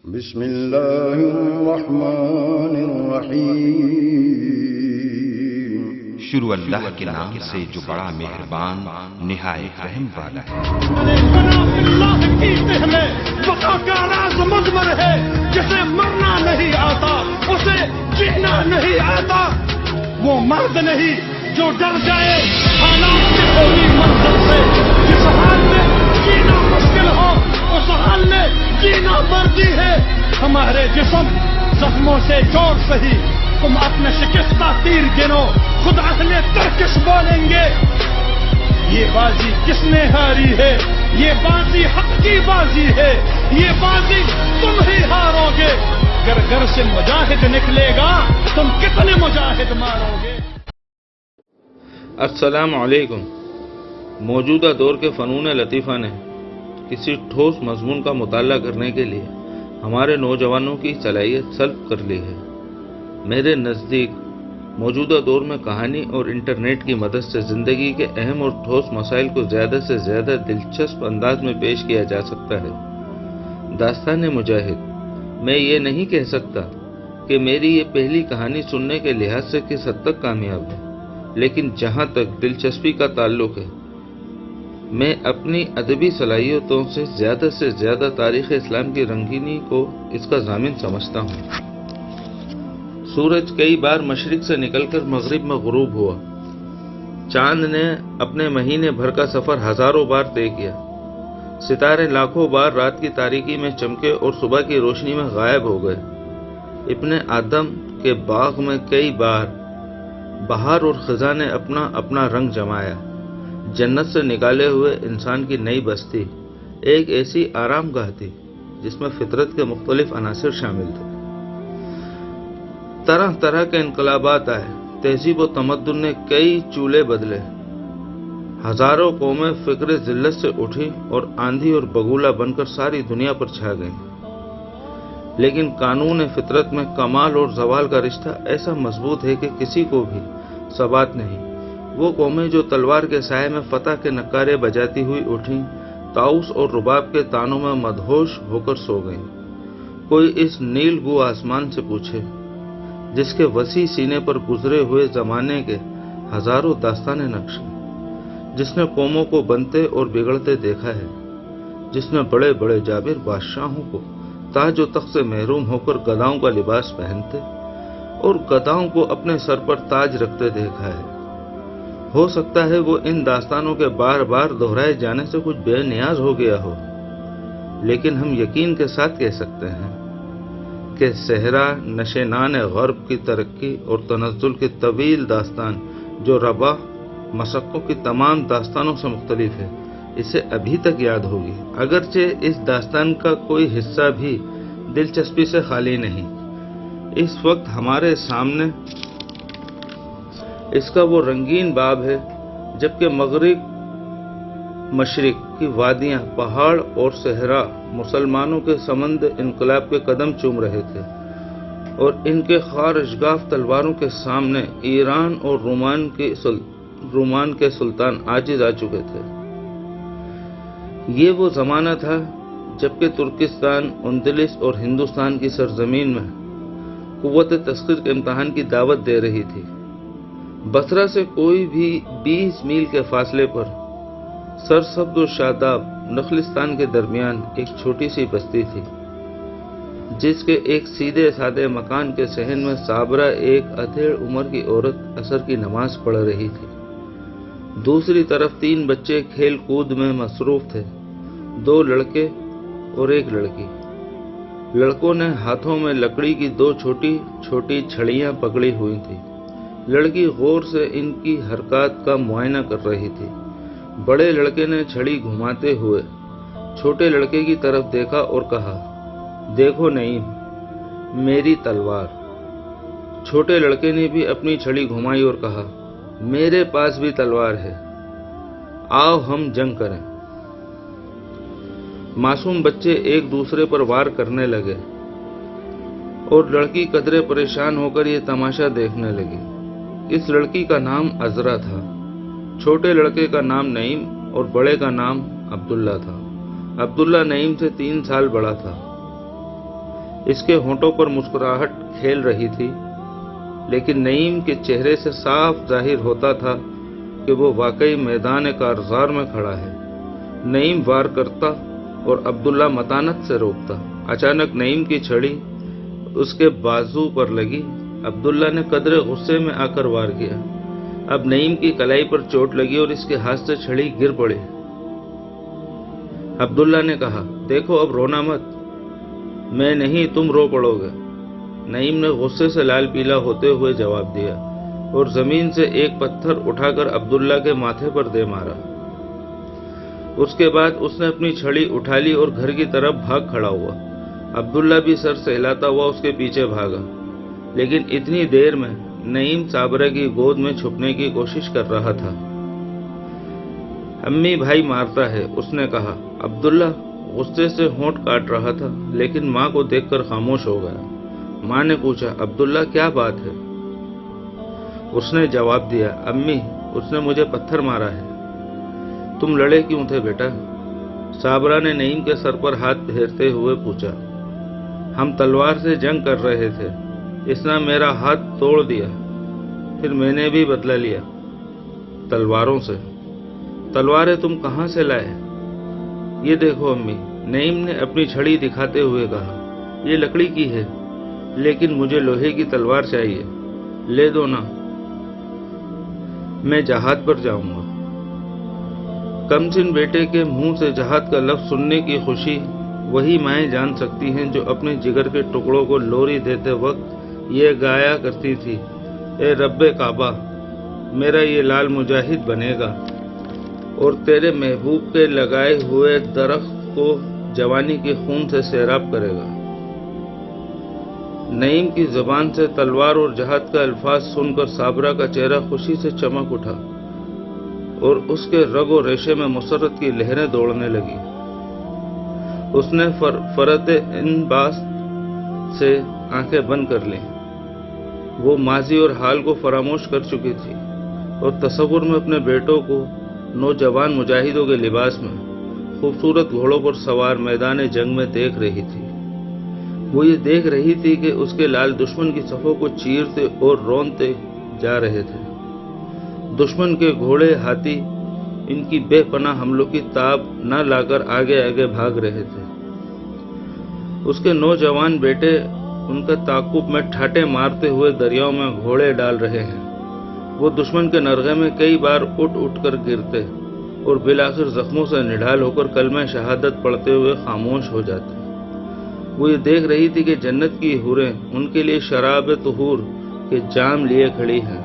بسم اللہ الرحمن الرحیم۔ شروع اللہ کے نام سے جو بڑا مہربان نہایت رحم والا ہے۔ اللہ کی پہلے بقا کا راز مضمر ہے، جسے مرنا نہیں آتا اسے جینا نہیں آتا۔ وہ مرد نہیں جو ڈر جائے حالات کی ہوگی منزل سے، جس حال میں جینا مشکل ہو اس حال میں جینا مردی ہے۔ ہمارے جسم زخموں سے جوڑ سہی، تم اپنے شکستہ تیر گنو، خود اہل ترکش بولیں گے یہ بازی کس نے ہاری ہے، یہ بازی حق کی بازی ہے، یہ بازی تم ہی ہارو گے۔ گر گھر سے مجاہد نکلے گا تم کتنے مجاہد مارو گے۔ السلام علیکم۔ موجودہ دور کے فنون لطیفہ نے کسی ٹھوس مضمون کا مطالعہ کرنے کے لیے ہمارے نوجوانوں کی صلاحیت سلب کر لی ہے۔ میرے نزدیک موجودہ دور میں کہانی اور انٹرنیٹ کی مدد سے زندگی کے اہم اور ٹھوس مسائل کو زیادہ سے زیادہ دلچسپ انداز میں پیش کیا جا سکتا ہے۔ داستان مجاہد، میں یہ نہیں کہہ سکتا کہ میری یہ پہلی کہانی سننے کے لحاظ سے کس حد تک کامیاب ہے، لیکن جہاں تک دلچسپی کا تعلق ہے، میں اپنی ادبی صلاحیتوں سے زیادہ تاریخ اسلام کی رنگینی کو اس کا ضامن سمجھتا ہوں۔ سورج کئی بار مشرق سے نکل کر مغرب میں غروب ہوا، چاند نے اپنے مہینے بھر کا سفر ہزاروں بار طے کیا، ستارے لاکھوں بار رات کی تاریکی میں چمکے اور صبح کی روشنی میں غائب ہو گئے۔ ابن آدم کے باغ میں کئی بار بہار اور خزاں نے اپنا رنگ جمایا۔ جنت سے نکالے ہوئے انسان کی نئی بستی ایک ایسی آرام گاہ تھی جس میں فطرت کے مختلف عناصر شامل تھے۔ طرح طرح کے انقلابات آئے، تہذیب و تمدن نے کئی چولہے بدلے، ہزاروں قومیں فکر ذلت سے اٹھی اور آندھی اور بگولا بن کر ساری دنیا پر چھا گئیں۔ لیکن قانون فطرت میں کمال اور زوال کا رشتہ ایسا مضبوط ہے کہ کسی کو بھی ثبات نہیں۔ وہ قومیں جو تلوار کے سائے میں فتح کے نعرے بجاتی ہوئی اٹھیں، طاؤس اور رباب کے تانوں میں مدہوش ہو کر سو گئیں۔ کوئی اس نیل گو آسمان سے پوچھے جس کے وسیع سینے پر گزرے ہوئے زمانے کے ہزاروں داستانے نقش ہیں، جس نے قوموں کو بنتے اور بگڑتے دیکھا ہے، جس نے بڑے بڑے جابر بادشاہوں کو تاج و تخت سے محروم ہو کر گدھاؤں کا لباس پہنتے اور گدھاؤں کو اپنے سر پر تاج رکھتے دیکھا ہے۔ ہو سکتا ہے وہ ان داستانوں کے بار بار دہرائے جانے سے کچھ بے نیاز ہو گیا ہو، لیکن ہم یقین کے ساتھ کہہ سکتے ہیں کہ صحرا نشینان غرب کی ترقی اور تنزل کی طویل داستان جو ربا مشقوں کی تمام داستانوں سے مختلف ہے، اسے ابھی تک یاد ہوگی، اگرچہ اس داستان کا کوئی حصہ بھی دلچسپی سے خالی نہیں۔ اس وقت ہمارے سامنے اس کا وہ رنگین باب ہے جبکہ مغرب مشرق کی وادیاں، پہاڑ اور صحرا مسلمانوں کے سمند انقلاب کے قدم چوم رہے تھے اور ان کے خارشگاف تلواروں کے سامنے ایران اور رومان کے سلطان عاجز آ چکے تھے۔ یہ وہ زمانہ تھا جبکہ ترکستان، اندلس اور ہندوستان کی سرزمین میں قوت تسخیر کے امتحان کی دعوت دے رہی تھی۔ بصرہ سے کوئی بھی 20 میل کے فاصلے پر سرسبز و شاداب نخلستان کے درمیان ایک چھوٹی سی بستی تھی، جس کے ایک سیدھے سادے مکان کے صحن میں صابرہ ایک ادھیڑ عمر کی عورت عصر کی نماز پڑھ رہی تھی۔ دوسری طرف 3 بچے کھیل کود میں مصروف تھے، 2 لڑکے اور 1 لڑکی۔ لڑکوں نے ہاتھوں میں لکڑی کی 2 چھوٹی چھوٹی چھڑیاں پکڑی ہوئی تھیں۔ لڑکی غور سے ان کی حرکات کا معائنہ کر رہی تھی۔ بڑے لڑکے نے چھڑی گھماتے ہوئے چھوٹے لڑکے کی طرف دیکھا اور کہا، دیکھو نعیم، میری تلوار۔ چھوٹے لڑکے نے بھی اپنی چھڑی گھمائی اور کہا، میرے پاس بھی تلوار ہے، آؤ ہم جنگ کریں۔ معصوم بچے ایک دوسرے پر وار کرنے لگے اور لڑکی قدرے پریشان ہو کر یہ تماشا دیکھنے لگی۔ اس لڑکی کا نام عذرا تھا، چھوٹے لڑکے کا نام نعیم اور بڑے کا نام عبداللہ تھا۔ عبداللہ نعیم سے 3 سال بڑا تھا۔ اس کے ہونٹوں پر مسکراہٹ کھیل رہی تھی، لیکن نعیم کے چہرے سے صاف ظاہر ہوتا تھا کہ وہ واقعی میدان کارزار میں کھڑا ہے۔ نعیم وار کرتا اور عبداللہ متانت سے روکتا۔ اچانک نعیم کی چھڑی اس کے بازو پر لگی۔ عبداللہ نے قدرے غصے میں آ کر وار کیا۔ اب نعیم کی کلائی پر چوٹ لگی اور اس کے ہاتھ سے چھڑی گر پڑی۔ عبداللہ نے کہا، دیکھو اب رونا مت، میں نہیں تم رو پڑو گے۔ نعیم نے غصے سے لال پیلا ہوتے ہوئے جواب دیا اور زمین سے ایک پتھر اٹھا کر عبداللہ کے ماتھے پر دے مارا۔ اس کے بعد اس نے اپنی چھڑی اٹھا لی اور گھر کی طرف بھاگ کھڑا ہوا۔ عبداللہ بھی سر سہلاتا ہوا اس کے پیچھے بھاگا، لیکن اتنی دیر میں نعیم صابرہ کی گود میں چھپنے کی کوشش کر رہا تھا۔ امی بھائی مارتا ہے، اس نے کہا۔ عبداللہ غصے سے ہونٹ کاٹ رہا تھا، لیکن ماں کو دیکھ کر خاموش ہو گیا۔ ماں نے پوچھا، عبداللہ کیا بات ہے؟ اس نے جواب دیا، امی اس نے مجھے پتھر مارا ہے۔ تم لڑے کیوں تھے بیٹا؟ صابرہ نے نعیم کے سر پر ہاتھ پھیرتے ہوئے پوچھا۔ ہم تلوار سے جنگ کر رہے تھے، اس نے میرا ہاتھ توڑ دیا، پھر میں نے بھی بدلہ لیا۔ تلواروں سے؟ تلواریں تم کہاں سے لائے؟ یہ دیکھو امی، نعیم نے اپنی چھڑی دکھاتے ہوئے کہا، یہ لکڑی کی ہے، لیکن مجھے لوہے کی تلوار چاہیے، لے دو نا، میں جہاد پر جاؤں گا۔ کمسن بیٹے کے منہ سے جہاد کا لفظ سننے کی خوشی وہی مائیں جان سکتی ہیں جو اپنے جگر کے ٹکڑوں کو لوری دیتے وقت یہ گایا کرتی تھی، اے رب کعبہ، میرا یہ لال مجاہد بنے گا اور تیرے محبوب کے لگائے ہوئے درخت کو جوانی کے خون سے سیراب کرے گا۔ نعیم کی زبان سے تلوار اور جہاد کا الفاظ سن کر صابرہ کا چہرہ خوشی سے چمک اٹھا اور اس کے رگ و ریشے میں مسرت کی لہریں دوڑنے لگی۔ اس نے فرت انباس سے آنکھیں بند کر لیں۔ وہ ماضی اور حال کو فراموش کر چکی تھی اور تصور میں اپنے بیٹوں کو نوجوان مجاہدوں کے لباس میں خوبصورت گھوڑوں پر سوار میدان جنگ میں دیکھ رہی تھی۔ وہ یہ دیکھ رہی تھی کہ اس کے لال دشمن کی صفوں کو چیرتے اور رونتے جا رہے تھے۔ دشمن کے گھوڑے ہاتھی ان کی بے پناہ حملوں کی تاب نہ لا کر آگے آگے بھاگ رہے تھے۔ اس کے نوجوان بیٹے ان کے تعاقب میں ٹھاٹے مارتے ہوئے دریاؤں میں گھوڑے ڈال رہے ہیں۔ وہ دشمن کے نرغے میں کئی بار اٹھ کر گرتے اور بالآخر زخموں سے نڈھال ہو کر کلمہ شہادت پڑھتے ہوئے خاموش ہو جاتے۔ وہ یہ دیکھ رہی تھی کہ جنت کی حوریں ان کے لیے شراب طہور کے جام لیے کھڑی ہیں۔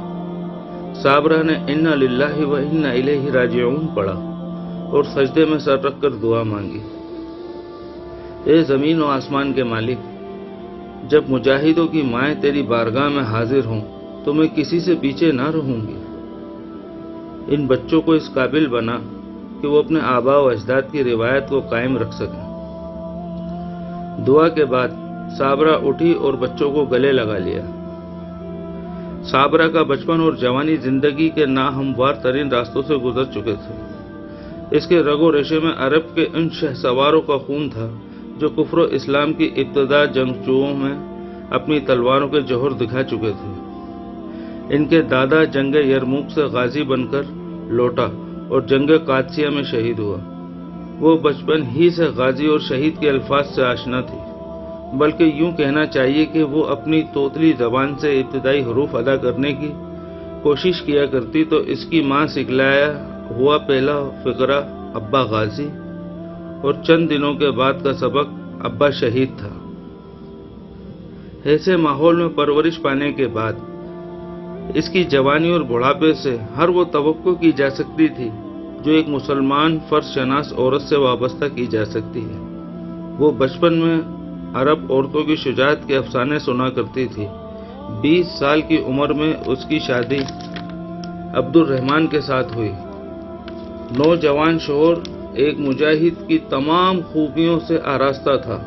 صابرہ نے انا للہ و انا الیہ راجعون پڑھا اور سجدے میں سر رکھ کر دعا مانگی، اے زمین و آسمان کے مالک، جب مجاہدوں کی مائیں تیری بارگاہ میں حاضر ہوں تو میں کسی سے پیچھے نہ رہوں گی۔ ان بچوں کو اس قابل بنا کہ وہ اپنے آباء و اجداد کی روایت کو قائم رکھ سکیں۔ دعا کے بعد صابرہ اٹھی اور بچوں کو گلے لگا لیا۔ صابرہ کا بچپن اور جوانی زندگی کے ناہموار ترین راستوں سے گزر چکے تھے۔ اس کے رگ و ریشے میں عرب کے ان شہ سواروں کا خون تھا جو کفر و اسلام کی ابتدا جنگجوؤں میں اپنی تلواروں کے جوہر دکھا چکے تھے۔ ان کے دادا جنگ یرموک سے غازی بن کر لوٹا اور جنگ قادسیہ میں شہید ہوا۔ وہ بچپن ہی سے غازی اور شہید کے الفاظ سے آشنا تھی، بلکہ یوں کہنا چاہیے کہ وہ اپنی توتلی زبان سے ابتدائی حروف ادا کرنے کی کوشش کیا کرتی تو اس کی ماں سکھلایا ہوا پہلا فقرہ ابا غازی اور چند دنوں کے بعد کا سبق ابا شہید تھا۔ ایسے ماحول میں پرورش پانے کے بعد اس کی جوانی اور بڑھاپے سے ہر وہ توقع کی جا سکتی تھی جو ایک مسلمان فرض شناس عورت سے وابستہ کی جا سکتی ہے۔ وہ بچپن میں عرب عورتوں کی شجاعت کے افسانے سنا کرتی تھی۔ 20 سال کی عمر میں اس کی شادی عبد الرحمن کے ساتھ ہوئی۔ نوجوان شوہر ایک مجاہد کی تمام خوبیوں سے آراستہ تھا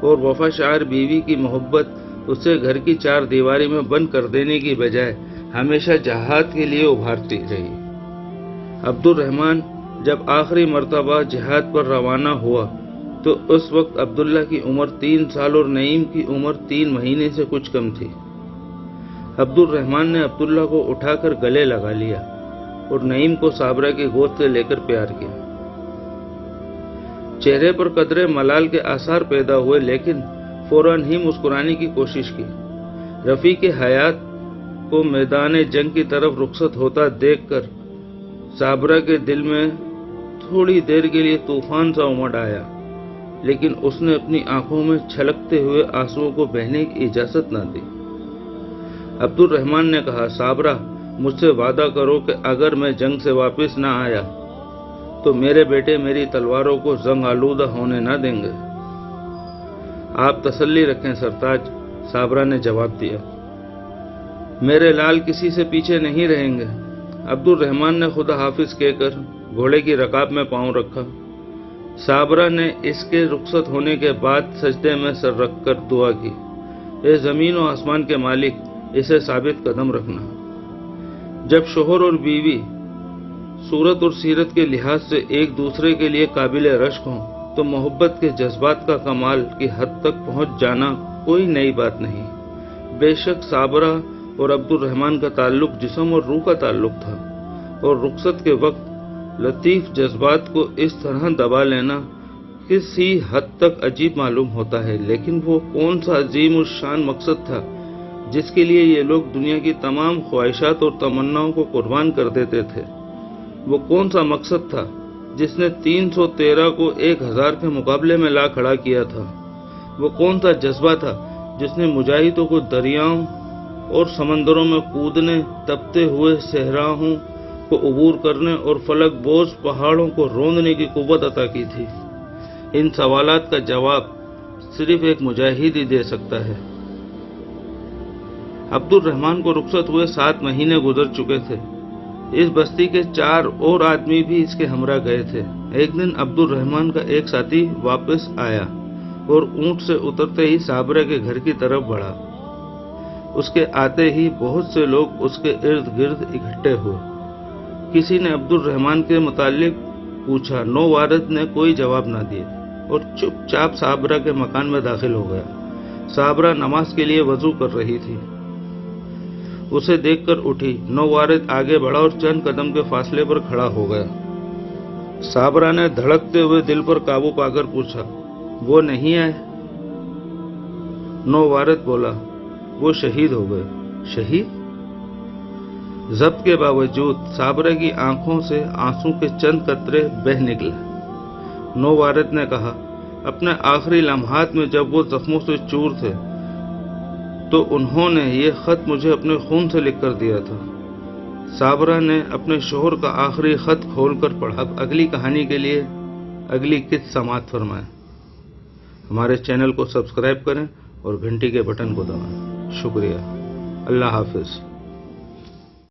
اور وفا شعر بیوی کی محبت اسے گھر کی چار دیواری میں بند کر دینے کی بجائے ہمیشہ جہاد کے لیے ابھارتی رہی۔ عبد الرحمن جب آخری مرتبہ جہاد پر روانہ ہوا تو اس وقت عبداللہ کی عمر 3 سال اور نعیم کی عمر 3 مہینے سے کچھ کم تھی۔ عبد الرحمن نے عبداللہ کو اٹھا کر گلے لگا لیا اور نعیم کو صابرہ کی گود سے لے کر پیار کیا۔ چہرے پر قدرے ملال کے آثار پیدا ہوئے، لیکن فوراً ہی مسکرانے کی کوشش کی۔ رفیق حیات کو میدان جنگ کی طرف رخصت ہوتا دیکھ کر صابرہ کے دل میں تھوڑی دیر کے لیے طوفان سا امڑ آیا، لیکن اس نے اپنی آنکھوں میں چھلکتے ہوئے آنسوؤں کو بہنے کی اجازت نہ دی۔ عبد الرحمن نے کہا، صابرہ، مجھ سے وعدہ کرو کہ اگر میں جنگ سے واپس نہ آیا تو میرے بیٹے میری تلواروں کو زنگ آلودہ ہونے نہ دیں گے۔ آپ تسلی رکھیں سرتاج، صابرہ نے جواب دیا، میرے لال کسی سے پیچھے نہیں رہیں گے۔ عبد الرحمن نے خدا حافظ کہہ کر گھوڑے کی رکاب میں پاؤں رکھا۔ صابرہ نے اس کے رخصت ہونے کے بعد سجدے میں سر رکھ کر دعا کی، اے زمین و آسمان کے مالک، اسے ثابت قدم رکھنا۔ جب شوہر اور بیوی صورت اور سیرت کے لحاظ سے ایک دوسرے کے لیے قابل رشک ہوں تو محبت کے جذبات کا کمال کی حد تک پہنچ جانا کوئی نئی بات نہیں۔ بے شک صابرہ اور عبد الرحمن کا تعلق جسم اور روح کا تعلق تھا، اور رخصت کے وقت لطیف جذبات کو اس طرح دبا لینا کسی حد تک عجیب معلوم ہوتا ہے، لیکن وہ کون سا عظیم الشان مقصد تھا جس کے لیے یہ لوگ دنیا کی تمام خواہشات اور تمناؤں کو قربان کر دیتے تھے؟ وہ کون سا مقصد تھا جس نے 313 کو 1000 کے مقابلے میں لا کھڑا کیا تھا؟ وہ کون سا جذبہ تھا جس نے مجاہدوں کو دریاؤں اور سمندروں میں کودنے، تپتے ہوئے صحراؤں کو عبور کرنے اور فلک بوز پہاڑوں کو روندنے کی قوت عطا کی تھی؟ ان سوالات کا جواب صرف ایک مجاہد ہی دے سکتا ہے۔ عبد الرحمن کو رخصت ہوئے 7 مہینے گزر چکے تھے۔ اس بستی کے 4 اور آدمی بھی اس کے ہمراہ گئے تھے۔ ایک دن عبد الرحمن کا ایک ساتھی واپس آیا اور اونٹ سے اترتے ہی صابرہ کے گھر کی طرف بڑھا۔ اس کے آتے ہی بہت سے لوگ اس کے ارد گرد اکٹھے ہوئے۔ کسی نے عبد الرحمن کے متعلق پوچھا، نو وارد نے کوئی جواب نہ دیا اور چپ چاپ صابرہ کے مکان میں داخل ہو گیا۔ صابرہ نماز کے لیے وضو کر رہی تھی، اسے دیکھ کر اٹھی۔ نو وارد آگے بڑھا اور چند قدم کے فاصلے پر کھڑا ہو گیا۔ صابرہ نے دھڑکتے ہوئے دل پر قابو پا کر پوچھا، وہ نہیں آئے؟ نو وارد بولا، وہ شہید ہو گئے۔ شہید؟ ضبط کے باوجود صابرہ کی آنکھوں سے آنسو کے چند قطرے بہہ نکلے۔ نو وارد نے کہا، اپنے آخری لمحات میں جب وہ زخموں سے چور تھے تو انہوں نے یہ خط مجھے اپنے خون سے لکھ کر دیا تھا۔ صابرہ نے اپنے شوہر کا آخری خط کھول کر پڑھا۔ اگلی کہانی کے لیے اگلی قسط سماعت فرمائیں۔ ہمارے چینل کو سبسکرائب کریں اور گھنٹی کے بٹن کو دبائیں۔ شکریہ۔ اللہ حافظ۔